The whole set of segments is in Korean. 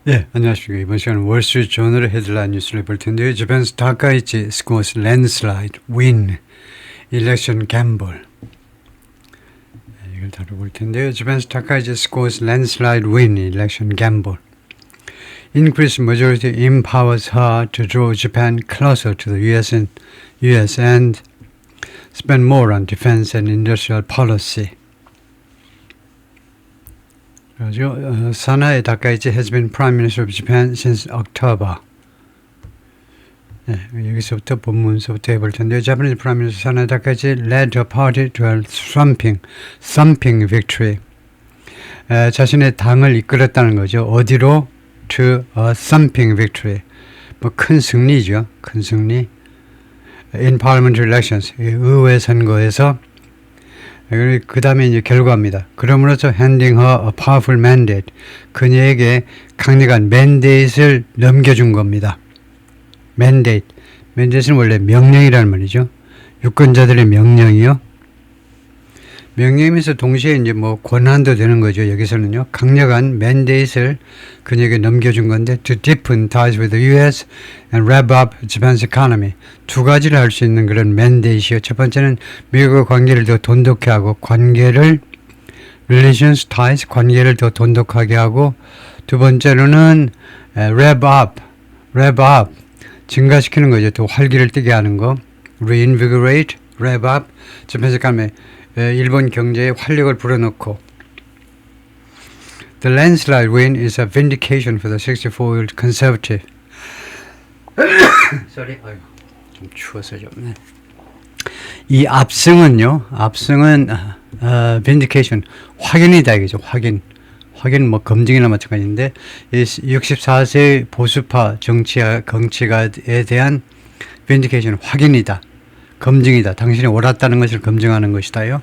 예, 안녕하십니까. 이번 시간은 월스트리트 저널의 헤드라인 뉴스를 볼 텐데요. Japan's Takaichi scores landslide win election gamble. 이걸 다뤄볼 텐데요. Japan's Takaichi scores landslide win election gamble. Increased majority empowers her to draw Japan closer to the US and spend more on defense and industrial policy. Sanae Takaichi has been Prime Minister of Japan since October. 네, 여기서부터 본문서부터 해볼 텐데요. Japanese Prime Minister Sanae Takaichi led her party to a thumping victory. 자신의 당을 이끌었다는 거죠. 어디로? To a thumping victory. 뭐 큰 승리죠. 큰 승리. In parliamentary elections. 의회 선거에서 그 다음에 이제 결과입니다. 그러므로써 handing her a powerful mandate. 그녀에게 강력한 mandate을 넘겨준 겁니다. mandate는 원래 명령이라는 말이죠. 유권자들의 명령이요. 명령이면서 동시에 이제 뭐 권한도 되는 거죠. 여기서는요. 강력한 mandate을 그녀에게 넘겨준 건데 to deepen ties with the US and rev up Japan's economy. 두 가지를 할 수 있는 그런 mandate이요. 첫 번째는 미국과 관계를 더 돈독하게 하고 relations ties 관계를 더 돈독하게 하고 두 번째로는 rev up 증가시키는 거죠. 또 활기를 띠게 하는 거. reinvigorate, rev up Japan's economy. 일본 경제에 활력을 불어넣고 The landslide win is a vindication for the 64-year-old conservative. Sorry, 좀 추워서 좀. 네. 이 압승은 vindication 확인이다 이거죠. 확인 뭐 검증이나 마찬가지인데 64세 보수파 정치가에 대한 vindication 확인이다. 검증이다. 당신이 옳았다는 것을 검증하는 것이다요.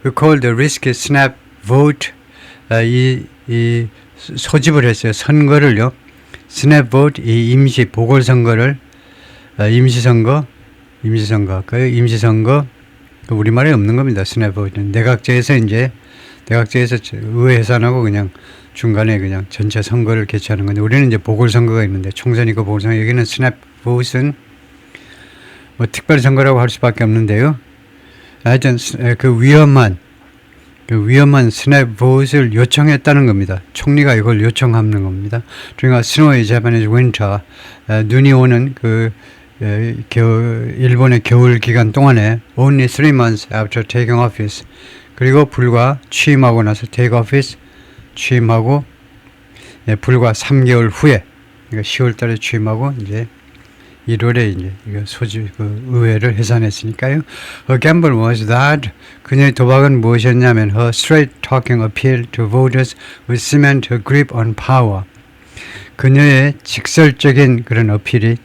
We call the risky snap vote. 이 소집을 했어요. 선거를요. snap vote, 이 임시 보궐선거를 임시선거 우리말에 없는 겁니다. snap vote는 내각제에서 의회 해산하고 그냥 중간에 그냥 전체 선거를 개최하는 건데 우리는 이제 보궐선거가 있는데 총선이고 보궐선거 여기는 snap vote는 뭐 특별 선거라고 할 수밖에 없는데요. 하여튼 그 위험한 스냅 보트를 요청했다는 겁니다. 총리가 이걸 요청하는 겁니다. During a snowy Japanese winter, 눈이 오는 일본의 겨울 기간 동안에 only 3 months after taking office 그리고 불과 취임하고 나서 take office 취임하고 불과 3개월 후에 그러니까 10월달에 취임하고 이제 1월에 이제 의회를 해산했으니까요. Her gamble was that 그녀의 도박은 무엇이었냐면 her straight talking appeal to voters would cement her grip on power. 그녀의 직설적인 그런 어필이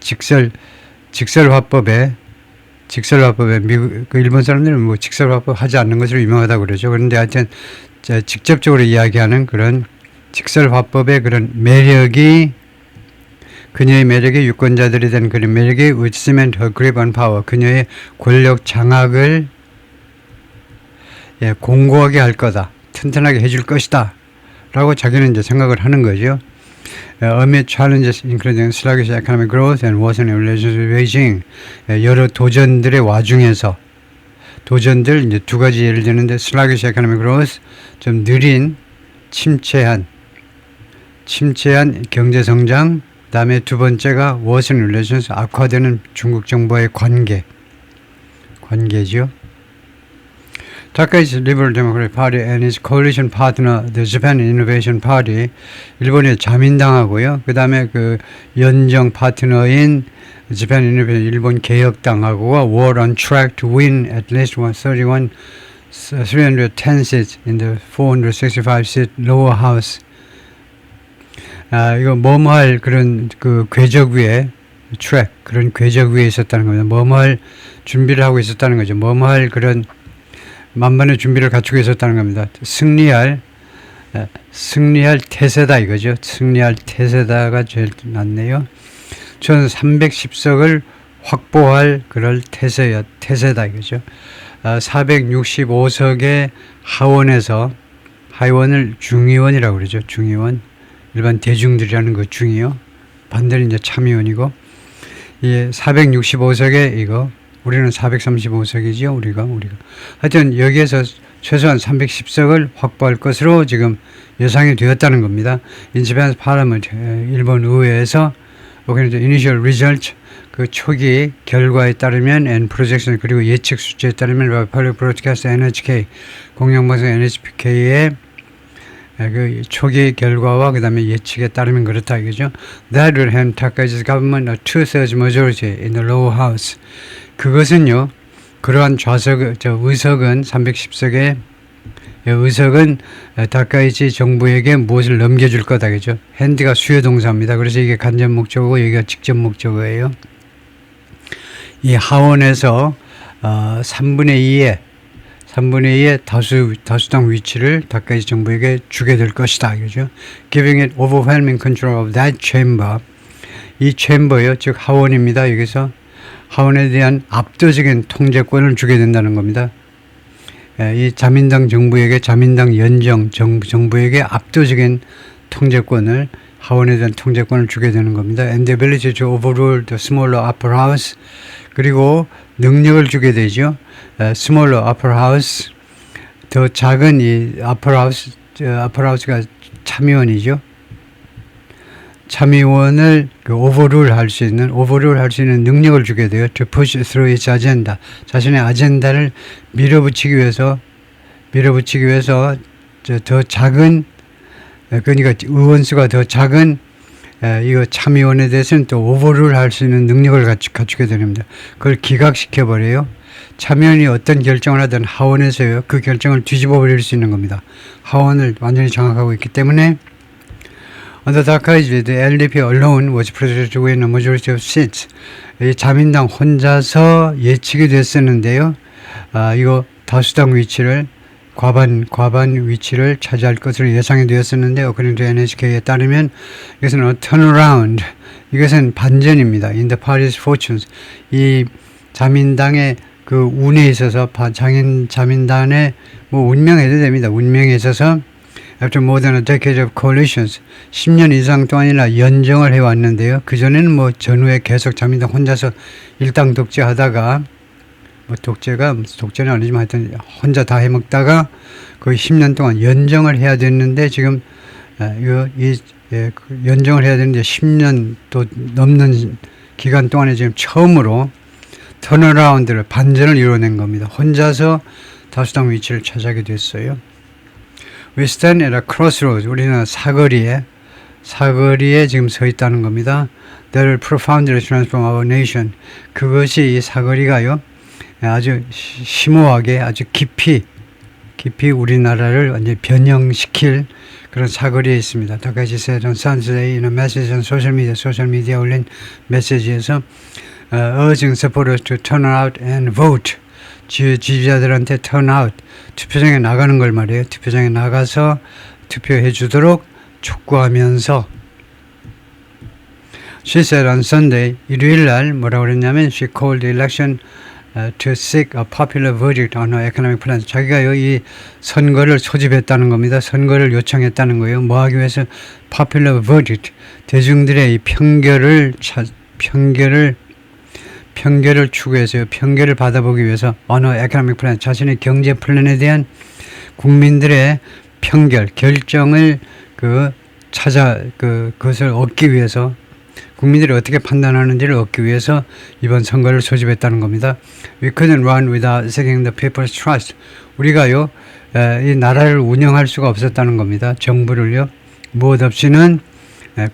직설화법에 미국 일본 사람들은 뭐 직설화법 하지 않는 것으로 유명하다고 그러죠. 그런데 하여튼 직접적으로 이야기하는 그런 직설화법의 그런 매력이 그녀의 매력이 유권자들에 대한 그런 매력이 would cement her grip on power. 그녀의 권력 장악을 공고하게 할 거다. 튼튼하게 해줄 것이다. 라고 자기는 이제 생각을 하는 거죠. Amid challenges including sluggish economic growth and worsening relations with Beijing. 여러 도전들의 와중에서 도전들 이제 두 가지 예를 드는데 sluggish economic growth 좀 느린 침체한 경제 성장 다음에 두 번째가 worsening relations 악화되는 중국 정부와의 관계죠. Takaichi's Liberal Democratic Party and his coalition partner, the Japan Innovation Party, 일본의 자민당하고요. 그 다음에 그 연정 파트너인 Japan Innovation 일본 개혁당하고가 were on track to win at least 310 seats in the 465-seat lower house. 이거 뭐뭐할 그런 그 궤적 위에 그런 궤적 위에 있었다는 겁니다. 뭐뭐할 준비를 하고 있었다는 거죠. 뭐뭐할 그런 만반의 준비를 갖추고 있었다는 겁니다. 승리할 태세다 이거죠. 승리할 태세다가 제일 낫네요. 전 310석을 확보할 그럴 태세다 이거죠. 465석의 하원을 중의원이라고 그러죠. 중의원. 일반 대중들이라는 것 중이요. 반대는 이제 참의원이고, 이 465석에 이거, 우리는 435석이죠. 우리가. 하여튼 여기에서 최소한 310석을 확보할 것으로 지금 예상이 되었다는 겁니다. In Japan's Parliament, 일본 의회에서 initial result, 그 초기 결과에 따르면 and projection, 그리고 예측 수치에 따르면 Public Broadcast NHK, 공영방송 NHK의 그 초기 결과와 그 다음에 예측에 따르면 그렇다 이거죠. That will hand Takaichi's government a two-thirds majority in the lower house. 그것은요, 그러한 의석은 310석의 의석은 다카이치 정부에게 무엇을 넘겨줄 거다 그죠. 핸드가 수요 동사입니다. 그래서 이게 간접 목적어고 여기가 직접 목적어예요. 이 하원에서 3분의 2의 다수당 위치를 다카이치 정부에게 주게 될 것이다. 그죠? Giving it overwhelming control of that chamber. 이 챔버요, 즉 하원입니다. 여기서 하원에 대한 압도적인 통제권을 주게 된다는 겁니다. 이 자민당 정부에게, 자민당 연정 정부에게 압도적인 통제권을, 하원에 대한 통제권을 주게 되는 겁니다. And the ability to overrule the smaller upper house. 그리고 능력을 주게 되죠. smaller upper house, 더 작은 이 upper house가 참의원이죠. 참의원을 overrule 할 수 있는 능력을 주게 돼요. To push through its agenda. 자신의 아젠다를 밀어붙이기 위해서 더 작은, 그러니까 의원수가 더 작은 이거 참의원에 대해서는 또 overrule 할 수 있는 능력을 갖추게 됩니다. 그걸 기각시켜버려요. 참의원이 어떤 결정을 하든 하원에서요, 그 결정을 뒤집어 버릴 수 있는 겁니다. 하원을 완전히 장악하고 있기 때문에 Under Takaichi, the LDP alone was projected to win a majority of seats. 이 자민당 혼자서 예측이 됐었는데요. 이거 다수당 위치를, 과반 위치를 차지할 것으로 예상이 되었었는데, according to NHK에 따르면 이것은 a turnaround. 이것은 반전입니다. In the party's fortunes. 이 자민당의 그 운에 있어서, 자민당의 뭐 운명해도 됩니다. 운명에 있어서 After more than a decade of coalitions, 10년 이상 동안이나 연정을 해왔는데요. 그전에는 뭐 전후에 계속 자민당 혼자서 일당 독재하다가, 뭐 독재는 아니지만 하여튼 혼자 다 해먹다가 거의 10년 동안 연정을 해야 됐는데, 지금 연정을 해야 되는데 10년 또 넘는 기간 동안에 지금 처음으로 턴어라운드를, 반전을 이뤄낸 겁니다. 혼자서 다수당 위치를 차지하게 됐어요. We stand at a crossroads. 우리는 사거리에 지금 서 있다는 겁니다. That will profoundly transform our nation. 그것이 이 사거리가요, 아주 심오하게, 아주 깊이 우리나라를 완전히 변형시킬 그런 사거리에 있습니다. 다카이치 said on Sunday in a message on 소셜미디어에 올린 메시지에서 urging supporters to turn out and vote. 지지자들한테 turn out, 투표장에 나가는 걸 말이에요. 투표장에 나가서 투표해 주도록 촉구하면서, She said on Sunday, 일요일 날 뭐라고 그랬냐면, she called the election to seek a popular verdict on her economic plan. 자기가요, 이 선거를 소집했다는 겁니다. 선거를 요청했다는 거예요. 뭐 하기 위해서? popular verdict, 대중들의 이 편결을 추구해서요, 편결을 받아보기 위해서 on her economic plan, 자신의 경제 플랜에 대한 국민들의 결정을 그것을 얻기 위해서, 국민들이 어떻게 판단하는지를 얻기 위해서 이번 선거를 소집했다는 겁니다. We couldn't run without seeking the people's trust. 우리가요, 이 나라를 운영할 수가 없었다는 겁니다. 정부를요, 무엇 없이는,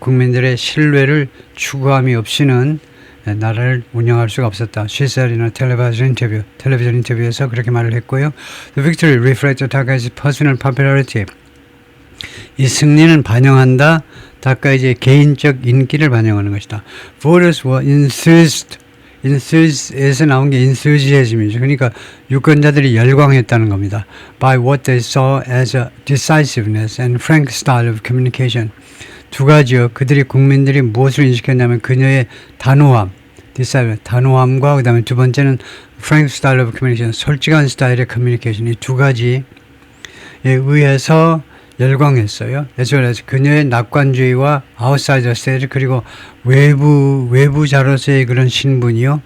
국민들의 신뢰를 추구함이 없이는 나라를 운영할 수가 없었다. She said in a 텔레비전 인터뷰에서 그렇게 말을 했고요. The victory reflects Takaichi's personal popularity. 이 승리는 반영한다, 다카이치의 개인적 인기를 반영하는 것이다. Voters were enthused에서 나온 게 enthusiasm이죠. 그러니까 유권자들이 열광했다는 겁니다. By what they saw as a decisiveness and frank style of communication. 두 가지요. 국민들이 무엇을 인식했냐면 그녀의 단호함과 그 다음에 두 번째는 frank style of communication, 솔직한 스타일의 커뮤니케이션. 이 두 가지에 의해서 열광했어요. as well as 그녀의 낙관주의와 아웃사이더 스테이지 그리고 외부자로서의 그런 신분이요.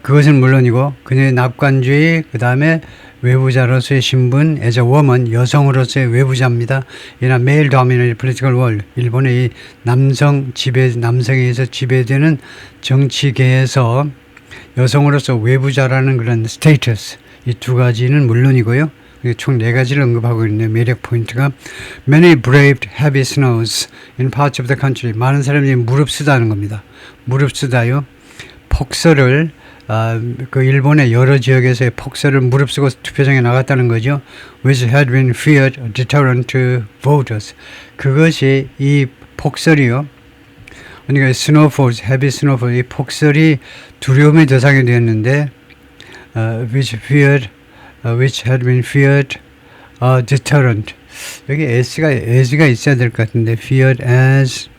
그것은 물론이고 그녀의 낙관주의 그 다음에 외부자로서의 신분 as a woman 여성으로서의 외부자입니다. 이나 male dominated political world 일본의 이 남성에 의해서 지배되는 정치계에서 여성으로서 외부자라는 그런 스테이터스 이 두 가지는 물론이고요. 총 4가지를 언급하고 있는 매력 포인트가 Many braved heavy snows in parts of the country 많은 사람들이 무릅쓰다는 겁니다. 무릅쓰다요. 폭설을 그 일본의 여러 지역에서의 폭설을 무릅쓰고 투표장에 나갔다는 거죠. Which had been feared a deterrent to voters. 그것이 이 폭설이요. 그러니까 snowfalls, heavy snowfall, 이 폭설이 두려움의 대상이 되었는데 which had been feared a deterrent. 여기 as가 있어야 될 것 같은데 feared as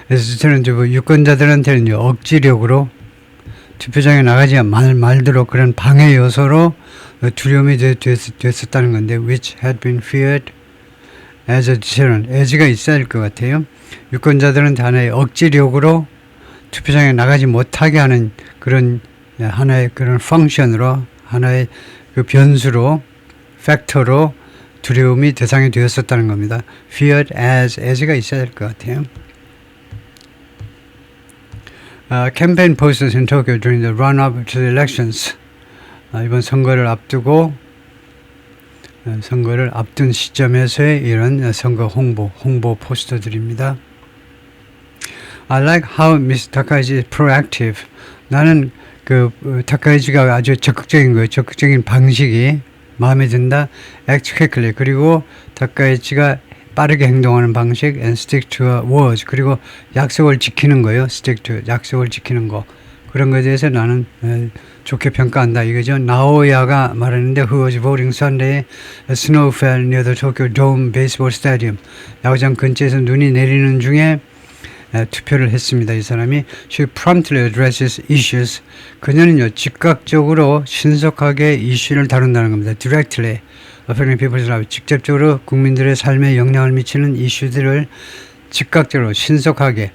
deterrent. 유권자들한테는 억지력으로 투표장에 나가지 말도록 그런 방해 요소로 두려움이 됐었다는 건데 which had been feared as a deterrent. as가 있어야 할 것 같아요. 유권자들한테 하나의 억지력으로 투표장에 나가지 못하게 하는 그런 하나의 그런 펑션으로 하나의 그 변수로 팩터로 두려움이 대상이 되었었다는 겁니다. feared as가 있어야 될 것 같아요. Campaign posters in Tokyo during the run-up to the elections. 이번 선거를 앞두고 선거를 앞둔 시점에서의 이런 선거 홍보 포스터들입니다. I like how Ms. Takaichi is proactive. 나는 그 타카이치가 아주 적극적인 거예요. 적극적인 방식이 마음에 든다. Act quickly. 그리고 타카이치가 빠르게 행동하는 방식 and stick to a word. 그리고 약속을 지키는 거예요. stick to 약속을 지키는 거. 그런 것에 대해서 나는 좋게 평가한다 이거죠. 나오야가 말하는데 who was voting Sunday snow fell near the Tokyo Dome baseball stadium. 야구장 근처에서 눈이 내리는 중에 투표를 했습니다. 이 사람이 she promptly addresses issues. 그녀는요 즉각적으로 신속하게 이슈를 다룬다는 겁니다. directly affecting people's lives. 직접적으로 국민들의 삶에 영향을 미치는 이슈들을 즉각적으로 신속하게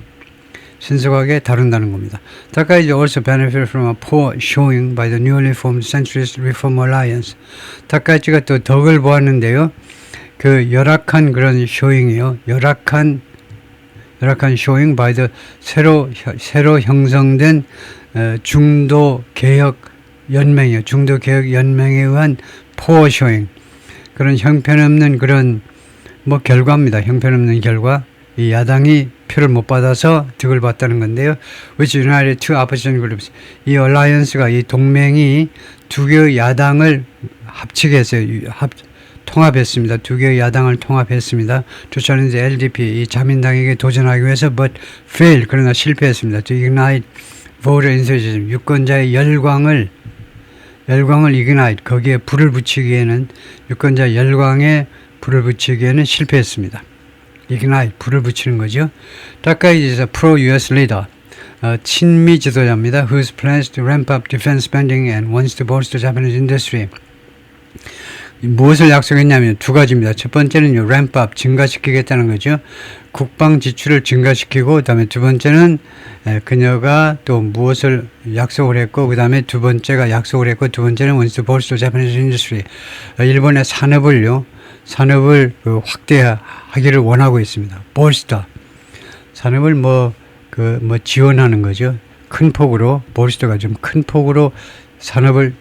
다룬다는 겁니다. Takaichi also benefited from a poor showing by the newly formed Centrist Reform Alliance. 타카이치가 또 덕을 보았는데요. 그 열악한 그런 쇼잉이요. 열악한 showing by the 새로 형성된 중도 개혁 연맹에 의한 poor showing. 그런 형편없는 그런 결과입니다. 형편없는 결과. 이 야당이 표를 못 받아서 득을 봤다는 건데요. Which united two opposition groups. 이 alliance가 이 동맹이 두 개의 야당을 합치게 했어요. 통합했습니다. 두 개의 야당을 통합했습니다. to challenge LDP 이 자민당에게 도전하기 위해서 but failed 그러나 실패했습니다. to ignite voter enthusiasm 유권자의 열광을 ignite 거기에 불을 붙이기에는 유권자 열광에 불을 붙이기에는 실패했습니다. ignite 불을 붙이는 거죠. Takaichi is a pro-US leader. 친미 지도자입니다. Whose plans to ramp up defense spending and wants to bolster Japanese industry. 무엇을 약속했냐면 두 가지입니다. 첫 번째는 ramp up 증가시키겠다는 거죠. 국방 지출을 증가시키고 그다음에 두 번째는 그녀가 또 무엇을 약속을 했고 그다음에 두 번째는 wants to bolster Japanese industry. 일본의 산업을 확대하기를 원하고 있습니다. bolster 산업을 지원하는 거죠. 큰 폭으로 bolster가 좀 큰 폭으로 산업을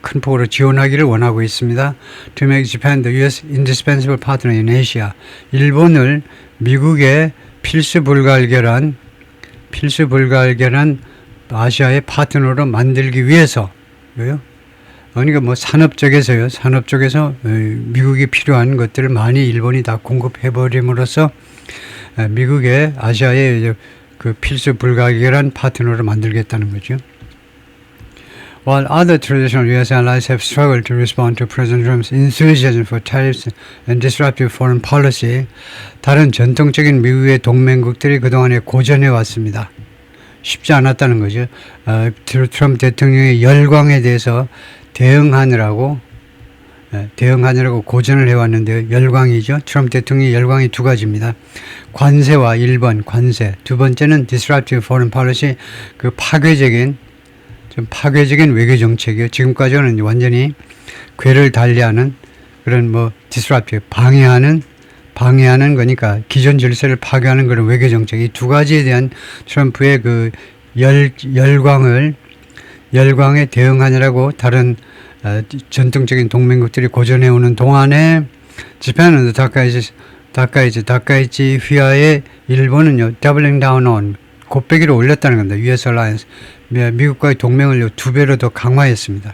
큰 폭으로 지원하기를 원하고 있습니다. To make Japan the U.S. indispensable partner in Asia. 일본을 미국의 필수 불가결한 아시아의 파트너로 만들기 위해서요. 그러니까 산업 쪽에서 미국이 필요한 것들을 많이 일본이 다 공급해버림으로써 미국의 아시아의 그 필수 불가결한 파트너로 만들겠다는 거죠. While other traditional U.S. allies have struggled to respond to President Trump's enthusiasm for tariffs and disruptive foreign policy, 다른 전통적인 미국의 동맹국들이 그동안에 고전해 왔습니다. 쉽지 않았다는 거죠. 트럼프 대통령의 열광에 대해서 대응하느라고 대응하느라고 고전을 해왔는데요. 열광이죠. 트럼프 대통령의 열광이 두 가지입니다. 관세와 1번 관세, 두 번째는 disruptive foreign policy, 그 좀 파괴적인 외교 정책이요. 지금까지는 완전히 궤를 달리하는 그런 disruptive, 방해하는 거니까 기존 질서를 파괴하는 그런 외교 정책, 이 두 가지에 대한 트럼프의 그 열광에 대응하느라고 다른 전통적인 동맹국들이 고전해오는 동안에 Japan 다카이치 휘하에 일본은요 doubling down on 곱빼기를 올렸다는 겁니다. US Alliance 미국과의 동맹을 2배로 더 강화했습니다.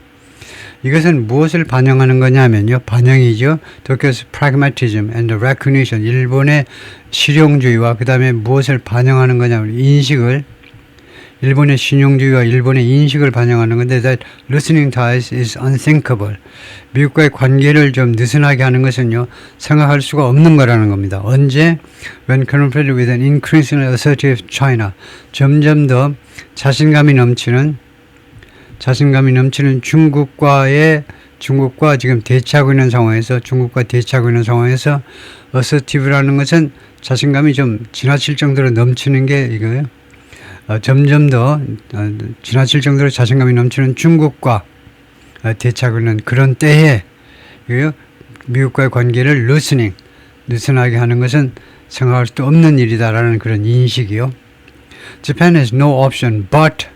이것은 무엇을 반영하는 거냐면요. 반영이죠. Tokyo's pragmatism and the recognition. 일본의 실용주의와 그 다음에 무엇을 반영하는 거냐면 일본의 신용주의와 일본의 인식을 반영하는 건데 that loosening ties is unthinkable. 미국과의 관계를 좀 느슨하게 하는 것은요. 생각할 수가 없는 거라는 겁니다. 언제? When confronted with an increasingly assertive China. 점점 더 자신감이 넘치는 중국과 지금 대치하고 있는 상황에서 assertive라는 것은 자신감이 좀 지나칠 정도로 넘치는 게 이거예요. 점점 더 지나칠 정도로 자신감이 넘치는 중국과 대치하고 있는 그런 때에 미국과의 관계를 느슨하게 하는 것은 생각할 수도 없는 일이다라는 그런 인식이요. Japan has no option but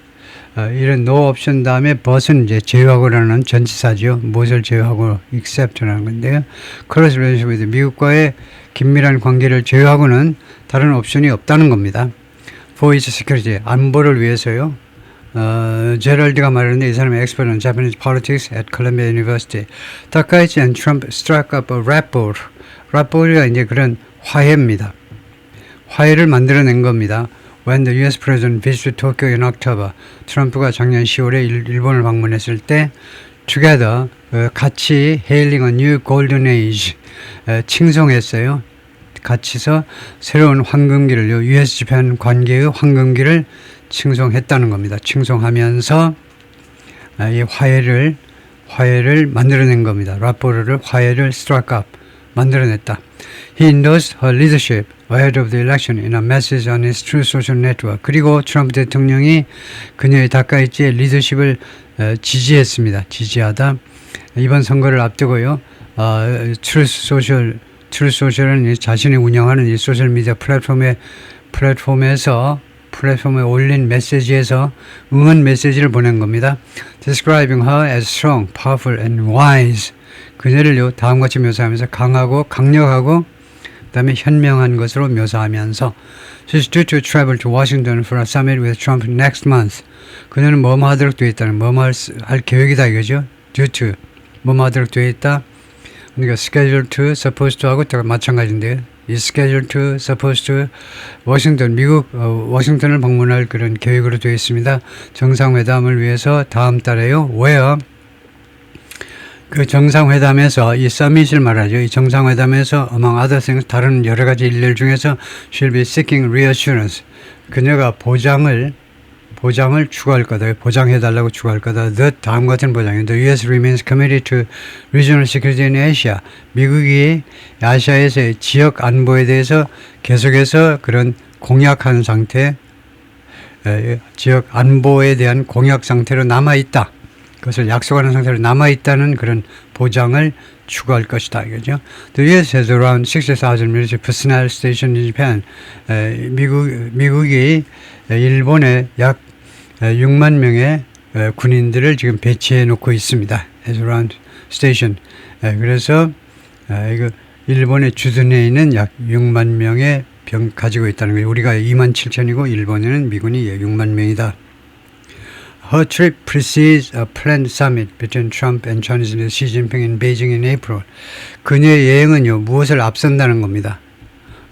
이런 no option 다음에 but은 이제 제외하고라는 전치사죠. 무엇을 제외하고 except라는 건데요. Close relationship with 미국과의 긴밀한 관계를 제외하고는 다른 옵션이 없다는 겁니다. For its security, 안보를 위해서요. 제럴드가 말하는데 이 사람의 expert on Japanese politics at Columbia University. 다카이치 and Trump struck up a rapport. rapport가 이제 그런 화해입니다. 화해를 만들어낸 겁니다. When the U.S. President visited Tokyo in October, 트럼프가 작년 10월에 일본을 방문했을 때 together, 같이 hailing a new golden age, 칭송했어요. 같이서 새로운 황금기를요, US-Japan 관계의 황금기를 칭송했다는 겁니다. 칭송하면서 이 화해를 만들어낸 겁니다. 라포르를 화해를 struck up, 만들어냈다. He endorsed her leadership ahead of the election in a message on his Truth Social Network. 그리고 트럼프 대통령이 그녀의 다카이치의 리더십을 지지했습니다. 지지하다. 이번 선거를 앞두고요. Truth Social은 자신이 운영하는 이 소셜미디어 플랫폼에 올린 메시지에서 응원 메시지를 보낸 겁니다. Describing her as strong, powerful and wise. 그녀를요 다음과 같이 묘사하면서 강력하고 그다음에 현명한 것으로 묘사하면서 She's due to travel to Washington for a summit with Trump next month. 그녀는 뭐뭐 하도록 되어 있다는 뭐뭐 할 계획이다 이거죠. Due to 뭐뭐 하도록 되어 있다. 그러니까 scheduled to, supposed to 하고 다 마찬가지인데요. is scheduled to, supposed to 미국 워싱턴을 방문할 그런 계획으로 되어 있습니다. 정상회담을 위해서 다음 달에요. Where 그 정상회담에서 이 서밋을 말하죠. 이 정상회담에서 among other things 다른 여러 가지 일들 중에서 she'll be seeking reassurance. 그녀가 보장을 추구할 거다. 보장해달라고 추구할 거다. 다음 같은 보장입니다. The U.S. remains committed to regional security in Asia. 미국이 아시아에서의 지역 안보에 대해서 계속해서 그런 공약한 상태, 지역 안보에 대한 공약 상태로 남아있다. 그것을 약속하는 상태로 남아있다는 그런 보장을 추구할 것이다. 이거죠. The U.S. has around 60,000 military personnel stationed in Japan. 미국이 일본에 약 6만 명의 군인들을 지금 배치해 놓고 있습니다. As around station. 그래서 이거 일본의 주둔해 있는 약 6만 명의 병 가지고 있다는 거예요. 우리가 2만 7천이고 일본에는 미군이 6만 명이다. Her trip precedes a planned summit between Trump and Chinese leader Xi Jinping in Beijing in April. 그녀의 여행은요 무엇을 앞선다는 겁니다.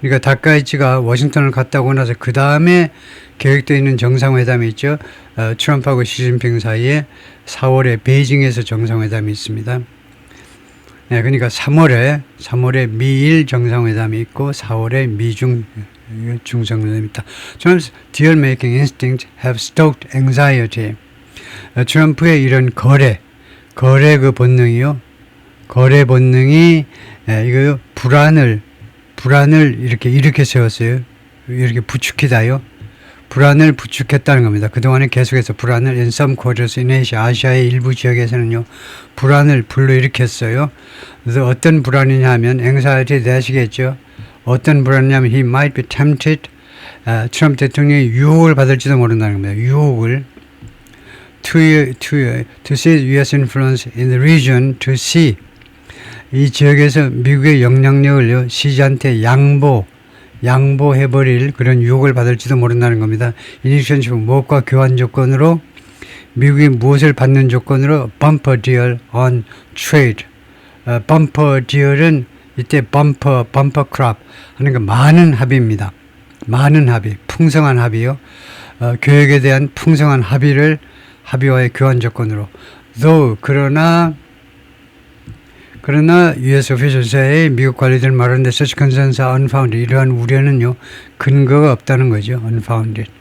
그러니까 다카이치가 워싱턴을 갔다 오고 나서 그 다음에 계획되어 있는 정상회담이 있죠. 트럼프하고 시진핑 사이에 4월에 베이징에서 정상회담이 있습니다. 네, 그러니까 3월에 미일 정상회담이 있고 4월에 미중 정상회담이 있다. Trump's deal-making instincts have stoked anxiety. 트럼프의 이런 거래 그 본능이요. 거래 본능이 이거 불안을 이렇게 일으켜 세웠어요. 이렇게 부추기다요. 불안을 부추겼다는 겁니다. 그동안에 계속해서 불안을 in some quarters in Asia, 아시아의 일부 지역에서는요. 불안을 불러일으켰어요. 그래서 어떤 불안이냐 하면 anxiety 대시겠죠. 어떤 불안이냐면 he might be tempted 트럼프 대통령이 유혹을 받을지도 모른다는 겁니다. 유혹을 to see U.S. influence in the region, to see 이 지역에서 미국의 영향력을요, 시지한테 양보해버릴 그런 유혹을 받을지도 모른다는 겁니다. 인익션십 무엇과 교환 조건으로 미국이 무엇을 받는 조건으로 bumper deal on trade. bumper deal은 이때 bumper crop 하는 거 많은 합의입니다. 많은 합의, 풍성한 합의요. 교역에 대한 풍성한 합의와의 교환 조건으로. though 그러나 U.S. officials의 미국 관리들 말하는데 such concerns are unfounded. 이러한 우려는요 근거가 없다는 거죠. unfounded.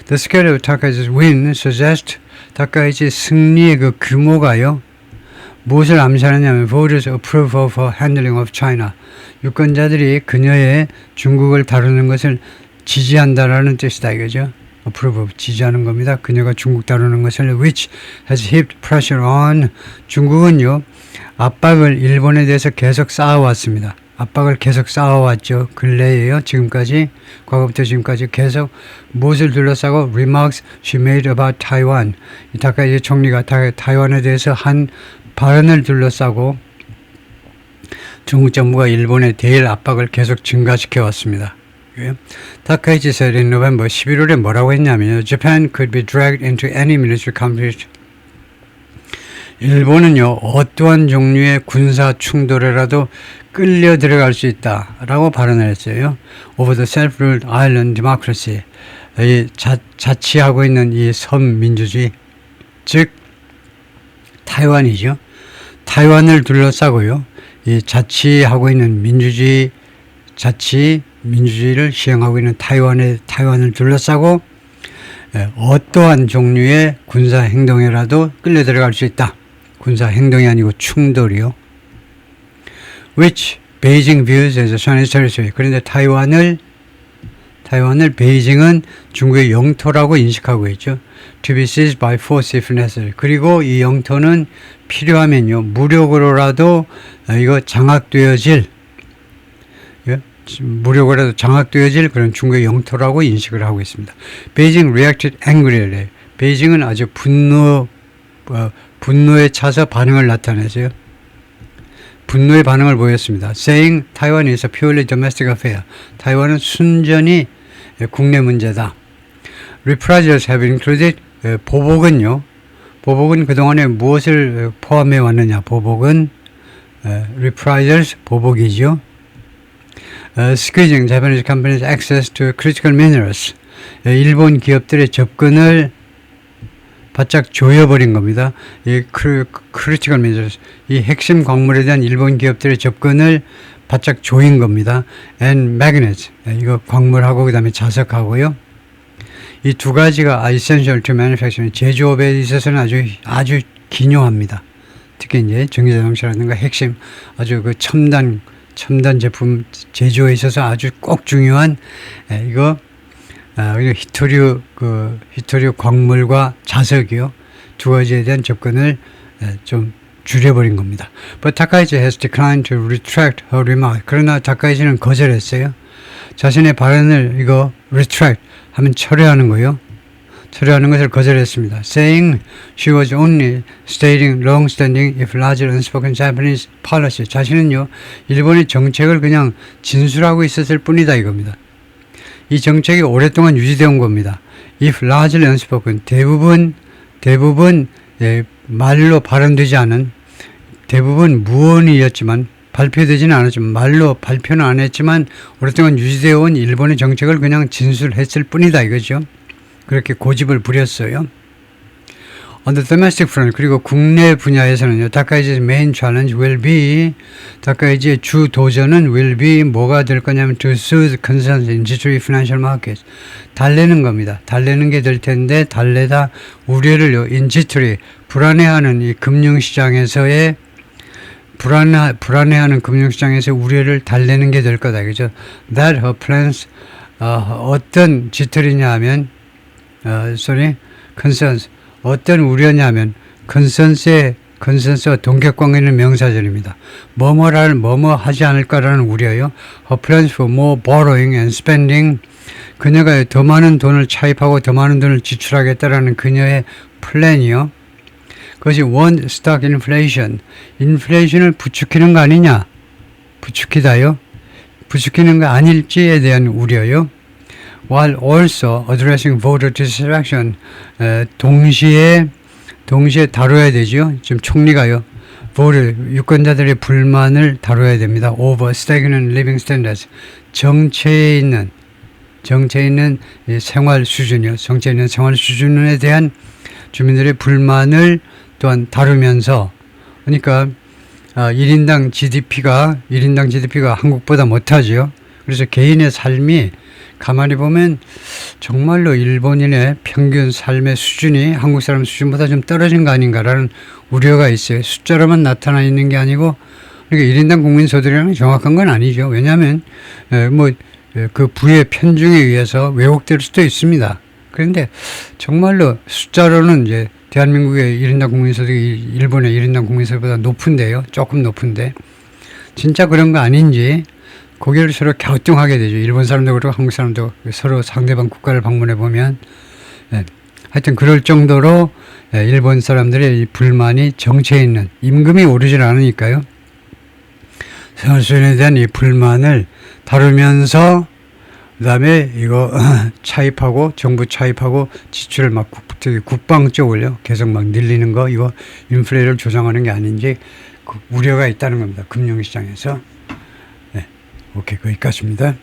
The scale of Takai's win suggests 다카이치 승리의 그 규모가요. 무엇을 암시하느냐면 voters approve of her handling of China. 유권자들이 그녀의 중국을 다루는 것을 지지한다라는 뜻이다 이거죠. approve 지지하는 겁니다. 그녀가 중국 다루는 것을 which has heaped pressure on. 중국은요 압박을 일본에 대해서 계속 쌓아왔습니다. 압박을 계속 쌓아왔죠. 근래에요. 지금까지 과거부터 지금까지 계속 무엇을 둘러싸고 remarks she made about Taiwan. 이 다카이치 총리가 타이완에 대해서 한 발언을 둘러싸고 중국 정부가 일본에 대일 압박을 계속 증가시켜 왔습니다. 다카이치 said in November 11월에 뭐라고 했냐면요. Japan could be dragged into any military conflict. 일본은요 어떠한 종류의 군사 충돌에라도 끌려 들어갈 수 있다라고 발언을 했어요. Over the self-ruled island democracy. 이 자치하고 있는 이 섬 민주주의, 즉 타이완이죠. 타이완을 둘러싸고요. 이 자치하고 있는 민주주의를 시행하고 있는 타이완을 둘러싸고 어떠한 종류의 군사 행동에라도 끌려 들어갈 수 있다. 군사 행동이 아니고 충돌이요. Which Beijing views as a Chinese territory. 그런데 타이완을 베이징은 중국의 영토라고 인식하고 있죠. To be seized by force if necessary. 그리고 이 영토는 필요하면요 무력으로라도 이거 장악되어질 그런 중국의 영토라고 인식을 하고 있습니다. Beijing reacted angrily. 베이징은 아주 분노에 차서 반응을 나타내서요. 분노의 반응을 보였습니다. Saying Taiwan is a purely domestic affair. 타이완은 순전히 국내 문제다. Reprisals have included 보복은 그동안에 무엇을 포함해 왔느냐. 보복은 reprisals 보복이죠. Squeezing Japanese companies' access to critical minerals. 일본 기업들의 접근을 바짝 조여버린 겁니다. 이 critical minerals, 이 핵심 광물에 대한 일본 기업들의 접근을 바짝 조인 겁니다. And magnets, 이거 광물하고 그 다음에 자석하고요. 이 두 가지가 essential to manufacturing, 제조업에 있어서는 아주 기묘합니다. 특히 이제 전기자동차라든가 핵심 아주 그 첨단 제품 제조에 있어서 아주 꼭 중요한 이거 히토류 광물과 자석이요. 두 가지에 대한 접근을 좀 줄여버린 겁니다. But Takaichi has declined to retract her remark. 그러나 다카이치는 거절했어요. 자신의 발언을 이거 retract 하면 철회하는 거요. 철회하는 것을 거절했습니다. Saying she was only stating long-standing if largely unspoken Japanese policy. 자신은요 일본의 정책을 그냥 진술하고 있었을 뿐이다 이겁니다. 이 정책이 오랫동안 유지되어 온 겁니다. If largely unspoken, 대부분 말로 발언되지 않은, 대부분 무언이었지만 발표되지는 않았지만 말로 발표는 안 했지만 오랫동안 유지되어 온 일본의 정책을 그냥 진술했을 뿐이다 이거죠. 그렇게 고집을 부렸어요. On the domestic front, 그리고 국내 분야에서는요, 다카이치의 main challenge will be, 다카이치의 주 도전은 will be 뭐가 될 거냐면 to soothe concerns in jittery financial markets. 달래는 겁니다. 달래는 게 될 텐데 달래다 우려를요, in jittery 불안해하는 이 금융시장에서의 불안해하는 금융시장에서 우려를 달래는 게 될 거다. 그죠? That her plans, 어떤 짓거리냐 하면, concerns. 어떤 우려냐면, concerns와 동격관계 있는 명사절입니다. 뭐뭐 하지 않을 거라는 우려요. Her plans for more borrowing and spending. 그녀가 더 많은 돈을 차입하고 더 많은 돈을 지출하겠다라는 그녀의 플랜이요. 그것이 won't stop inflation. 인플레이션을 부추기는 거 아니냐? 부추기다요. 부추기는 거 아닐지에 대한 우려요. While also addressing voter dissatisfaction. 동시에 다뤄야 되죠. 지금 총리가요. 유권자들의 불만을 다뤄야 됩니다. Over stagnant living standards. 정체에 있는 생활 수준이요. 정체에 있는 생활 수준에 대한 주민들의 불만을 또한 다루면서, 그러니까 1인당 GDP가 한국보다 못하지요. 그래서 개인의 삶이 가만히 보면 정말로 일본인의 평균 삶의 수준이 한국 사람 수준보다 좀 떨어진 거 아닌가라는 우려가 있어요. 숫자로만 나타나 있는 게 아니고, 그러니까 1인당 국민소득이라는 정확한 건 아니죠. 왜냐하면 그 부의 편중에 의해서 왜곡될 수도 있습니다. 그런데 정말로 숫자로는 이제 대한민국의 1인당 국민소득이 일본의 1인당 국민소득보다 높은데요. 조금 높은데 진짜 그런 거 아닌지 고개를 서로 갸우뚱하게 되죠. 일본 사람도 그렇고 한국 사람도 서로 상대방 국가를 방문해 보면 하여튼 그럴 정도로 일본 사람들의 이 불만이 정체에 있는, 임금이 오르질 않으니까요. 생활 수준에 대한 이 불만을 다루면서 그다음에 이거 차입하고 정부 차입하고 지출을 막 국방 쪽을요 계속 막 늘리는 거, 이거 인플레를 조장하는 게 아닌지 우려가 있다는 겁니다. 금융시장에서. 네, 오케이, 거기까지입니다.